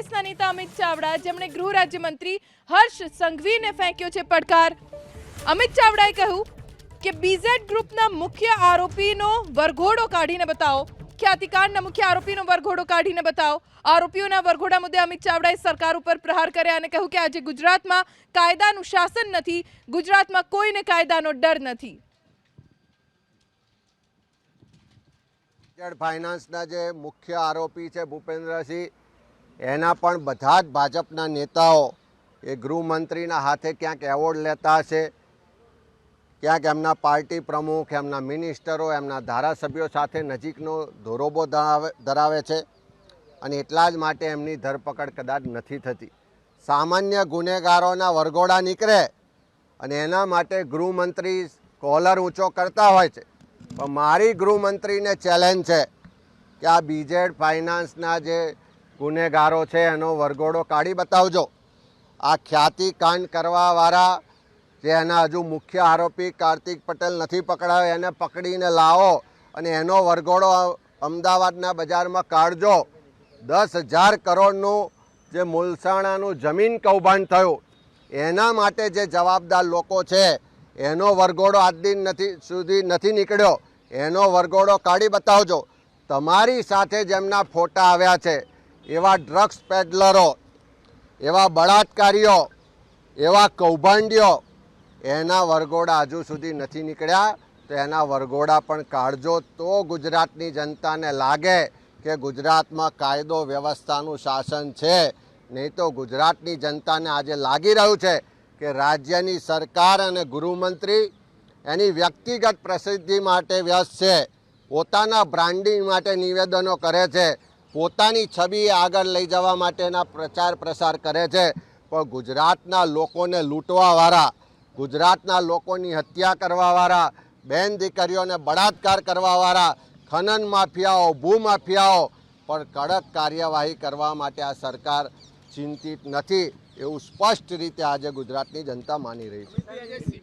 કોંગ્રેસના નેતા અમિત ચાવડા, જેમણે ગૃહ રાજ્યમંત્રી હર્ષ સંઘવીને ફેંક્યો છે પડકાર। અમિત ચાવડાએ કહ્યું કે બીઝેડ ગ્રુપના મુખ્ય આરોપીનો વરઘોડો કાઢીને બતાવો, ખ્યાતિકાંડના મુખ્ય આરોપીનો વરઘોડો કાઢીને બતાવો। આરોપીઓના વરઘોડા મુદ્દે અમિત ચાવડાએ સરકાર ઉપર પ્રહાર કર્યા અને કહ્યું કે આજે ગુજરાતમાં કાયદાનું શાસન નથી, ગુજરાતમાં કોઈને કાયદાનો ડર નથી। ફાઇનાન્સના જે મુખ્ય આરોપી છે ભૂપેન્દ્રસિંહ, એના પણ બધા જ ભાજપના નેતાઓ એ ગૃહમંત્રીના હાથે ક્યાંક એવોર્ડ લેતા હશે, ક્યાંક એમના પાર્ટી પ્રમુખ, એમના મિનિસ્ટરો, એમના ધારાસભ્યો સાથે નજીકનો ધોરોબો ધરાવે છે અને એટલા જ માટે એમની ધરપકડ કદાચ નથી થતી। સામાન્ય ગુનેગારોના વરઘોડા નીકળે અને એના માટે ગૃહમંત્રી કોલર ઊંચો કરતા હોય છે, પણ મારી ગૃહમંત્રીને ચેલેન્જ છે કે આ બીઝેડ ફાઇનાન્સના જે ગુનેગારો છે એનો વરઘોડો કાઢી બતાવજો। આ ખ્યાતિકાંડ કરવાવાળા જે એના હજુ મુખ્ય આરોપી કાર્તિક પટેલ નથી પકડાયો, એને પકડીને લાવો અને એનો વરઘોડો અમદાવાદના બજારમાં કાઢજો। 10,000 કરોડનું જે મુલસાણાનું જમીન કૌભાંડ થયું એના માટે જે જવાબદાર લોકો છે એનો વરઘોડો આજ દિન સુધી નથી નીકળ્યો, એનો વરઘોડો કાઢી બતાવજો। તમારી સાથે જેમના ફોટા આવ્યા છે એવા ડ્રગ્સ પેડલરો, એવા બળાત્કારીઓ, એવા કૌભાંડીઓ, એના વરઘોડા હજુ સુધી નથી નીકળ્યા, તો એના વરઘોડા પણ કાઢજો, તો ગુજરાતની જનતાને લાગે કે ગુજરાતમાં કાયદો વ્યવસ્થાનું શાસન છે। નહીં તો ગુજરાતની જનતાને આજે લાગી રહ્યું છે કે રાજ્યની સરકાર અને ગૃહમંત્રી એની વ્યક્તિગત પ્રસિદ્ધિ માટે વ્યસ્ત છે, પોતાના બ્રાન્ડિંગ માટે નિવેદનો કરે છે, પોતાની છબી આગળ લઈ જવા માટેના પ્રચાર પ્રસાર કરે છે, પણ ગુજરાતના લોકોને લૂંટવાવાળા, ગુજરાતના લોકોની હત્યા કરવાવાળા, બેન દીકરીઓને બળાત્કાર કરવાવાળા, ખનન માફિયાઓ, ભૂમાફિયાઓ પર કડક કાર્યવાહી કરવા માટે આ સરકાર ચિંતિત નથી, એવું સ્પષ્ટ રીતે આજે ગુજરાતની જનતા માની રહી છે।